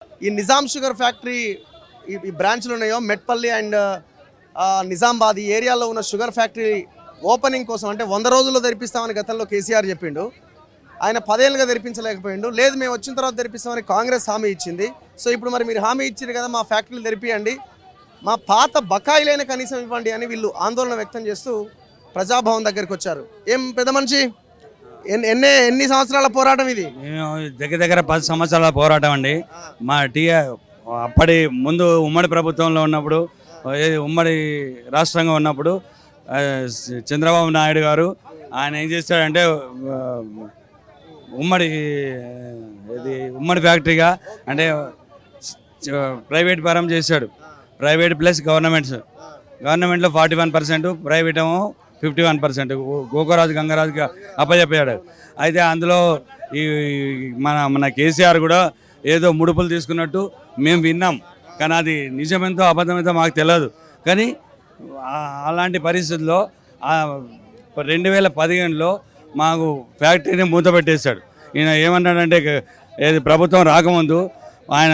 ఈ Nizam sugar factory ఈ బ్రాంచ్లు ఉన్నాయో మెట్పల్లి అండ్ నిజామాబాద్ ఈ ఏరియాలో ఉన్న షుగర్ ఫ్యాక్టరీ ఓపెనింగ్ కోసం అంటే 100 రోజుల్లో తెరిపిస్తామని గతంలో కేసీఆర్ చెప్పిండు. ఆయన 10 ఏళ్ళుగా తెరిపించలేకపోయిండు. లేదు మేము వచ్చిన తర్వాత తెరిపిస్తామని కాంగ్రెస్ హామీ ఇచ్చింది. సో ఇప్పుడు మరి మీరు హామీ ఇచ్చారు కదా, మా ఫ్యాక్టరీలు తెరిపియండి, మా పాత బకాయిలైన కనీసం ఇవ్వండి అని వీళ్ళు ఆందోళన వ్యక్తం చేస్తూ ప్రజాభవన్ దగ్గరికి వచ్చారు. ఏం పెద్ద మనిషి, ఎన్ని సంవత్సరాల పోరాటం ఇది? దగ్గర 10 సంవత్సరాల పోరాటం అండి. మా అప్పటి ముందు ఉమ్మడి ప్రభుత్వంలో ఉన్నప్పుడు, ఉమ్మడి రాష్ట్రంగా ఉన్నప్పుడు చంద్రబాబు నాయుడు గారు ఆయన ఏం చేస్తాడంటే ఉమ్మడి ఫ్యాక్టరీగా అంటే ప్రైవేట్ పరం చేశాడు. ప్రైవేట్ ప్లస్ గవర్నమెంట్లో 41%, ప్రైవేట్ ఏమో 51%. గోకరాజు గంగరాజుకి అప్పచెప్పాడు. అయితే అందులో ఈ మన కేసీఆర్ కూడా ఏదో ముడుపులు తీసుకున్నట్టు మేము విన్నాం, కానీ అది నిజమెంతో అబద్ధమెంతో మాకు తెలియదు. కానీ అలాంటి పరిస్థితుల్లో 2015లో మాకు ఫ్యాక్టరీని మూతపెట్టేశాడు. ఈయన ఏమన్నాడంటే ఏది ప్రభుత్వం రాకముందు ఆయన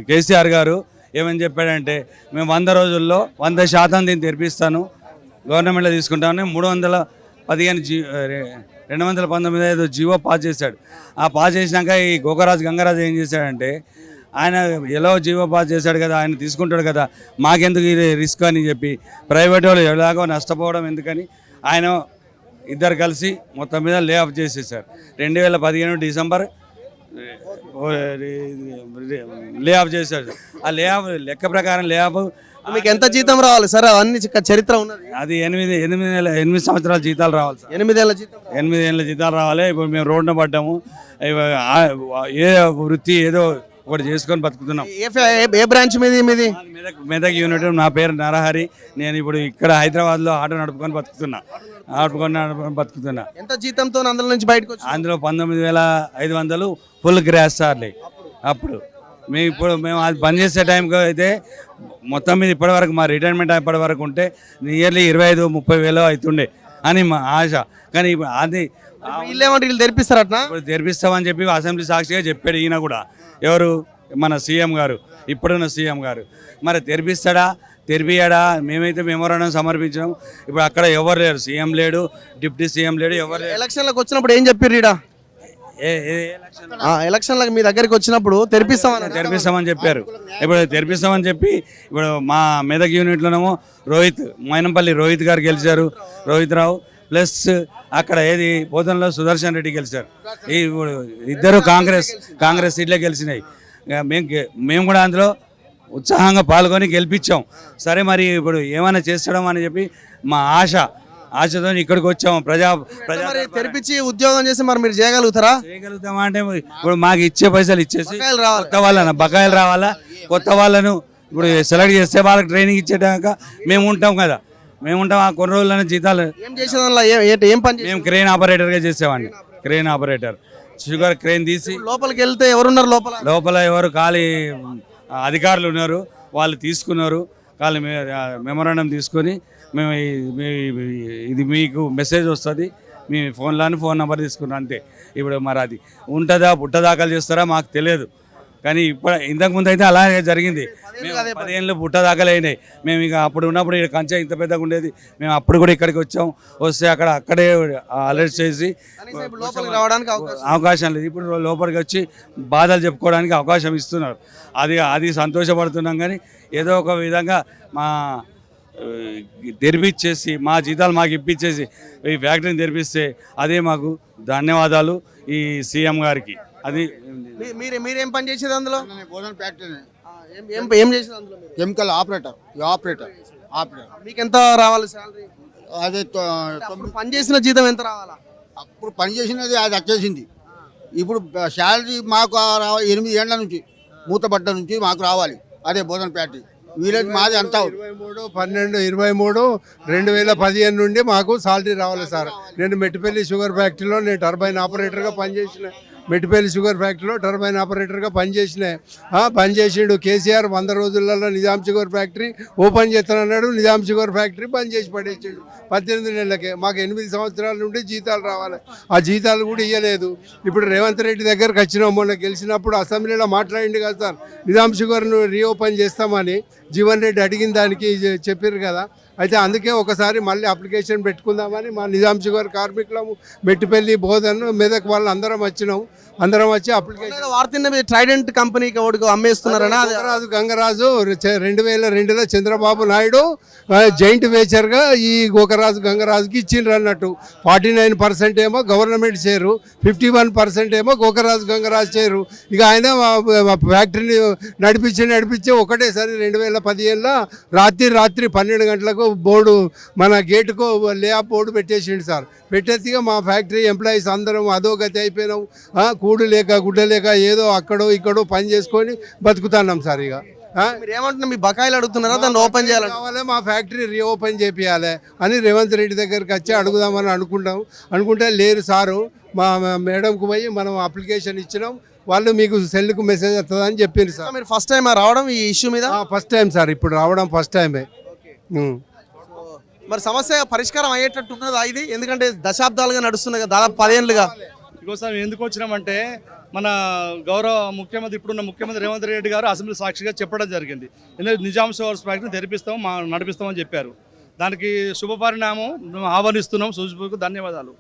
కేసీఆర్ గారు ఏమని చెప్పాడంటే మేము 100 రోజుల్లో 100% దీన్ని తెరిపిస్తాను, గవర్నమెంట్లో తీసుకుంటామని 219 ఏదో జీవో పాస్ చేశాడు. ఆ పాస్ చేసినాక ఈ గోకరాజు గంగరాజు ఏం చేశాడంటే ఆయన ఎలా జీవో పాస్ చేశాడు కదా, ఆయన తీసుకుంటాడు కదా, మాకెందుకు ఇది రిస్క్ అని చెప్పి ప్రైవేట్ వాళ్ళు ఎలాగో నష్టపోవడం ఎందుకని ఆయన ఇద్దరు కలిసి మొత్తం మీద లే ఆఫ్ చేసేసారు. 2015 డిసెంబర్ లే ఆఫ్ చేశారు. ఆ లే ఆఫ్ లెక్క ప్రకారం లే ఆఫ్ మీకు ఎంత జీతం రావాలి సార్? అన్ని చరిత్ర ఉన్నది. అది 8 సంవత్సరాల జీతాలు రావాలి సార్. 8 ఏళ్ళ జీతం, 8 ఏళ్ళ జీతాలు రావాలి. ఇప్పుడు మేము రోడ్డున పడ్డాము. ఏ వృత్తి ఏదో ఒకటి చేసుకొని బతుకుతున్నాం. ఏ బ్రాంచ్ మీది? మెదక్ యూనిట్. నా పేరు నరహరి. నేను ఇప్పుడు ఇక్కడ హైదరాబాద్లో ఆటో నడుపుకొని బతుకుతున్నా. ఎంత జీతంతో అందులో నుంచి బయటకు వచ్చి? అందులో 19,500 ఫుల్ గ్రాస్ సార్లే. అప్పుడు మేము అది బంద్ చేసే టైంకి అయితే మొత్తం మీద ఇప్పటివరకు మా రిటైర్మెంట్ ఇప్పటి వరకు ఉంటే నియర్లీ 25-30 వేలు అవుతుండే అని మా ఆశ. కానీ అది వీళ్ళు తెరిపిస్తారట. ఇప్పుడు తెరిపిస్తామని చెప్పి అసెంబ్లీ సాక్షిగా చెప్పాడు ఈయన కూడా. ఎవరు? మన సీఎం గారు, ఇప్పుడున్న సీఎం గారు. మరి తెరిపిస్తాడా తెరిపియాడా? మేమైతే మెమోరాండం సమర్పించాం. ఇప్పుడు అక్కడ ఎవరు లేరు, సీఎం లేడు, డిప్యూటీ సీఎం లేడు, ఎవరు లేరు. ఎలక్షన్లకు వచ్చినప్పుడు ఏం చెప్పారు? ఎలక్షన్లకు మీ దగ్గరికి వచ్చినప్పుడు తెరిపిస్తామని చెప్పారు. ఇప్పుడు తెరిపిస్తామని చెప్పి ఇప్పుడు మా మెదక్ యూనిట్లోనేమో మైనంపల్లి రోహిత్ గారు గెలిచారు, రోహిత్ రావు. ప్లస్ అక్కడ ఏది పోతంలో సుదర్శన్ రెడ్డి గెలిచారు. ఇప్పుడు ఇద్దరు కాంగ్రెస్ సీట్లే గెలిచినాయి. మేము కూడా అందులో ఉత్సాహంగా పాల్గొని గెలిపించాం. సరే మరి ఇప్పుడు ఏమైనా చేస్తాం అని చెప్పి మా ఆశతో ఇక్కడికి వచ్చాము. తెరిపించి ఉద్యోగం చేసి మరి మీరు చేయగలుగుతామా అంటే ఇప్పుడు మాకు ఇచ్చే పైసలు ఇచ్చేసి కొత్త వాళ్ళను బకాయిలు రావాలా, కొత్త వాళ్ళను ఇప్పుడు సెలెక్ట్ చేస్తే వాళ్ళకి ట్రైనింగ్ ఇచ్చేటాక మేము ఉంటాం కదా, ఆ కొన్ని రోజులనే జీతాలు. మేము క్రెయిన్ ఆపరేటర్గా చేసేవాడిని. క్రెయిన్ ఆపరేటర్, షుగర్ క్రెయిన్ తీసి లోపలికి వెళ్తే ఎవరున్నారు? లోపల ఎవరు ఖాళీ అధికారులు ఉన్నారు, వాళ్ళు తీసుకున్నారు. ఖాళీ మెమోరాండం తీసుకొని మేము ఇది మీకు మెసేజ్ వస్తుంది, మీ ఫోన్ నెంబర్ తీసుకున్నాం అంతే. ఇప్పుడు మరి అది ఉంటుందా, పుట్ట దాఖలు చేస్తారా మాకు తెలియదు. కానీ ఇంతకుముందు అయితే అలాగే జరిగింది. 10 ఏళ్ళు పుట్ట దాఖలు అయినాయి. మేము ఇక అప్పుడు ఉన్నప్పుడు ఇక్కడ కంచె ఇంత పెద్దగా ఉండేది. మేము అప్పుడు కూడా ఇక్కడికి వచ్చాం. వస్తే అక్కడే అలర్ట్ చేసి అవకాశం లేదు. ఇప్పుడు లోపలికి వచ్చి బాధలు చెప్పుకోవడానికి అవకాశం ఇస్తున్నారు. అది సంతోషపడుతున్నాం. కానీ ఏదో ఒక విధంగా మా తెరిపించేసి మా జీతాలు మాకు ఇప్పించేసి ఈ ఫ్యాక్టరీని తెరిపిస్తే అదే మాకు ధన్యవాదాలు ఈ సీఎం గారికి. అది మీరేం పని చేసేది అందులో? Chemical operator. మీకు ఎంత రావాలి శాలరీ? అదే పని చేసిన జీతం ఎంత రావాలా? అప్పుడు పని చేసినది అది వచ్చేసింది. ఇప్పుడు శాలరీ మాకు 8 ఏళ్ల నుంచి మూతపడ్డ నుంచి మాకు రావాలి. అదే బోధన్ ఫ్యాక్టరీ వీళ్ళకి మాది అంతా 2015 నుండి మాకు సాలరీ రావాలి సార్. నేను మెట్టిపల్లి షుగర్ ఫ్యాక్టరీలో నేను టర్బైన్ ఆపరేటర్గా పనిచేసిన మెట్టిపల్లి షుగర్ ఫ్యాక్టరీలో టర్బైన్ ఆపరేటర్గా పనిచేసిండు కేసీఆర్ 100 రోజులలో నిజాం షుగర్ ఫ్యాక్టరీ ఓపెన్ చేస్తానన్నాడు. నిజాం షుగర్ ఫ్యాక్టరీ బంద్ చేసి పడేసిండు 18 నెలలకే. మాకు 8 సంవత్సరాల నుండి జీతాలు రావాలి, ఆ జీతాలు కూడా ఇవ్వలేదు. ఇప్పుడు రేవంత్ రెడ్డి దగ్గరకు వచ్చినాం, మొన్న గెలిచినప్పుడు అసెంబ్లీలో మాట్లాడింది కదా సార్, నిజాం షుగర్ను రీఓపెన్ చేస్తామని జీవన్ రెడ్డి అడిగిన దానికి చెప్పారు కదా. అయితే అందుకే ఒకసారి మళ్ళీ అప్లికేషన్ పెట్టుకుందామని మా నిజాం షుగర్ కార్మికులము మెట్టిపల్లి బోధన్ మెదక్ వాళ్ళు అందరం వచ్చి అప్లికేషన్ వార్త ట్రైడెంట్ కంపెనీకి ఒకటికి అమ్మేస్తున్నారని గంగరాజు 2002లో చంద్రబాబు నాయుడు జాయింట్ వెంచర్గా ఈ గంగరాజుకి ఇచ్చిండ్రు అన్నట్టు. 49% ఏమో గవర్నమెంట్ షేరు, 51% ఏమో గంగరాజు షేరు. ఇక ఆయన ఫ్యాక్టరీని నడిపించి ఒకటేసారి 2015లో రాత్రి 12 గంటలకు బోర్డు మన గేటుకు లేఆఫ్ బోర్డు పెట్టేసిండు సార్. పెట్టేసిగా మా ఫ్యాక్టరీ ఎంప్లాయీస్ అందరం అధోగతి అయిపోయినాం. కూడు లేక గుడ్డ లేక ఏదో అక్కడో ఇక్కడో పని చేసుకొని బతుకుతున్నాం సార్. ఇక మీరు ఏమంటున్నా, మీ బకాయిలు అడుగుతున్నారా, దాన్ని ఓపెన్ కావాలి, మా ఫ్యాక్టరీ రీఓపెన్ చేపియాలి అని రేవంత్ రెడ్డి దగ్గరికి వచ్చి అడుగుదామని అనుకుంటే లేరు సారు. మా మేడంకు పోయి మనం అప్లికేషన్ ఇచ్చినాం, వాళ్ళు మీకు సెల్కు మెసేజ్ వస్తుందని చెప్పింది సార్. మీరు ఫస్ట్ టైం రావడం ఈ ఇష్యూ మీద? ఫస్ట్ టైం సార్, ఇప్పుడు రావడం ఫస్ట్ టైమే. మరి సమస్య పరిష్కారం అయ్యేటట్టు ఉన్నదా ఇది? ఎందుకంటే దశాబ్దాలుగా నడుస్తున్నాయి కదా, దాదాపు 10 ఏళ్ళుగా. ఇంకోసారి ఎందుకు వచ్చినామంటే మన గౌరవ ముఖ్యమంత్రి, ఇప్పుడున్న ముఖ్యమంత్రి రేవంత్ రెడ్డి గారు అసెంబ్లీ సాక్షిగా చెప్పడం జరిగింది. ఎందుకంటే నిజాం షుగర్స్ ఫ్యాక్టరీని తెరిపిస్తాం, నడిపిస్తామని చెప్పారు. దానికి శుభపరిణామం మేము ఆహ్వానిస్తున్నాం. సూచిపోకు ధన్యవాదాలు.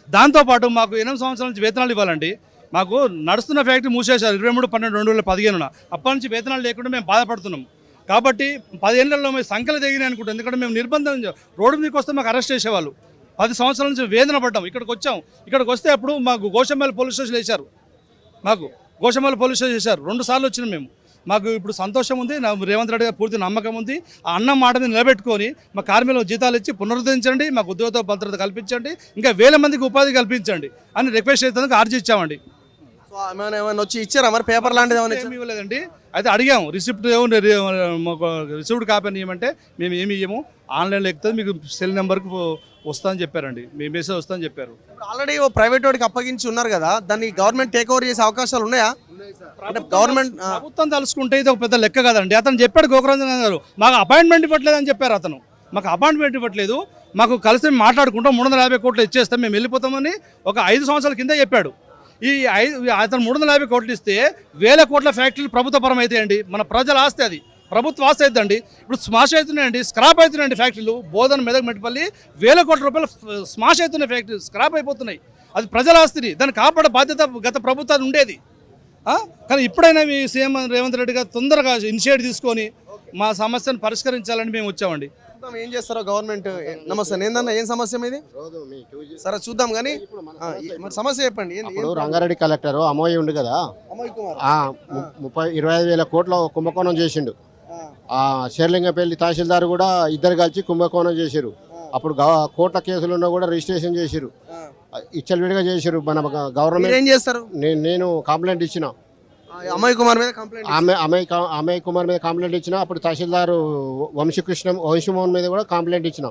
దాంతోపాటు మాకు 8 సంవత్సరాల నుంచి వేతనాలు ఇవ్వాలండి. మాకు నడుస్తున్న ఫ్యాక్టరీ మూసేశారు 23/12/2015. అప్పటి నుంచి వేతనాలు లేకుండా మేము బాధపడుతున్నాం. కాబట్టి 10 ఏళ్లలో మేము సంఖ్యలు దిగినాయి అనుకుంటాం. ఎందుకంటే మేము నిర్బంధం రోడ్డు మీదకి వస్తే మాకు అరెస్ట్ చేసేవాళ్ళు. 10 సంవత్సరాల నుంచి వేదన పడ్డాం. ఇక్కడికి వస్తే అప్పుడు మాకు గోషంపల్లి పోలీస్ స్టేషన్ వేశారు. గోషంపల్లి పోలీస్ స్టేషన్ వేశారు. 2 సార్లు వచ్చినాం మేము. మాకు ఇప్పుడు సంతోషం ఉంది, రేవంత్ రెడ్డి గారు పూర్తి నమ్మకం ఉంది. ఆ అన్న మాటని నిలబెట్టుకొని మా కార్మికులకు జీతాలు ఇచ్చి పునరుద్ధరించండి, మాకు ఉద్యోగ భద్రత కల్పించండి, ఇంకా 1000 మందికి ఉపాధి కల్పించండి అని రిక్వెస్ట్ చేసేందుకు ఆర్జీ ఇచ్చామండి. ఏమైనా వచ్చి ఇచ్చారా మరి పేపర్ లాంటిది? ఏమి ఇవ్వలేదండి. అయితే అడిగాము, రిసిప్ట్ రిసిప్ట్ కాపీ అని ఇవ్వమంటే మేము ఏమి ఇవ్వము, ఆన్లైన్లో ఎక్కుతుంది, మీకు సెల్ నెంబర్కి వస్తుందని చెప్పారండి, మీ మెసేజ్ వస్తుందని చెప్పారు. ఆల్రెడీ ఓ ప్రైవేట్ వాడికి అప్పగించి ఉన్నారు కదా, దాన్ని గవర్నమెంట్ టేక్ ఓవర్ చేసే అవకాశాలు ఉన్నాయా? అంటే గవర్నమెంట్ ప్రభుత్వం తలుసుకుంటే ఇది ఒక పెద్ద లెక్క కదండి. అతను చెప్పాడు, గోకరాజన్ గారు మాకు అపాయింట్మెంట్ ఇవ్వట్లేదు అని చెప్పారు. అతను మాకు అపాయింట్మెంట్ ఇవ్వట్లేదు, మాకు కలిసి మాట్లాడుకుంటాం, 350 కోట్లు ఇచ్చేస్తాం, మేము వెళ్ళిపోతామని ఒక 5 సంవత్సరాల కింద చెప్పాడు. అతను 350 కోట్లు ఇస్తే 1000 కోట్ల ఫ్యాక్టరీలు ప్రభుత్వ పరం అవుతాయండి. మన ప్రజల ఆస్తి, అది ప్రభుత్వ ఆస్తి అవుతుందండి. ఇప్పుడు స్మాష్ అవుతున్నాయండి, స్క్రాప్ అవుతున్నాయండి ఫ్యాక్టరీలు. బోధన మెదక్ మెట్టిపల్లి 1000 కోట్ల రూపాయలు స్మాష్ అవుతున్నాయి, ఫ్యాక్టరీ స్క్రాప్ అయిపోతున్నాయి. అది ప్రజల ఆస్తిని, దాన్ని కాపాడే బాధ్యత గత ప్రభుత్వాన్ని ఉండేది. కానీ ఇప్పుడైనా మీ సీఎం రేవంత్ రెడ్డి గారు తొందరగా ఇనిషియేటివ్ తీసుకొని మా సమస్యను పరిష్కరించాలని మేము వచ్చామండి. ఏం చేస్తారో గవర్నమెంట్. నమస్తే, ఏందన్నా ఏం సమస్య మీది? సరే చూద్దాం కానీ మరి సమస్య చెప్పండి. ఇప్పుడు రంగారెడ్డి కలెక్టర్ అమోయ్ ఉండు కదా, 25,000 కోట్ల కుంభకోణం చేసిండు. షేర్లింగపల్లి తహసీల్దార్ కూడా ఇద్దరు కలిసి కుంభకోణం చేశారు. అప్పుడు కోట్ల కేసులున్నా కూడా రిజిస్ట్రేషన్ చేశారు, ఇచ్చలవిడిగా చేశారు. మన గవర్నమెంట్ ఏం చేస్తారు? నేను కంప్లైంట్ ఇచ్చిన, అమయ్ కుమార్ మీద కంప్లైంట్, అమయ్ కుమార్ మీద కంప్లైంట్ ఇచ్చిన. అప్పుడు తహసీల్దార్ వంశమోహన్ మీద కూడా కంప్లైంట్ ఇచ్చిన.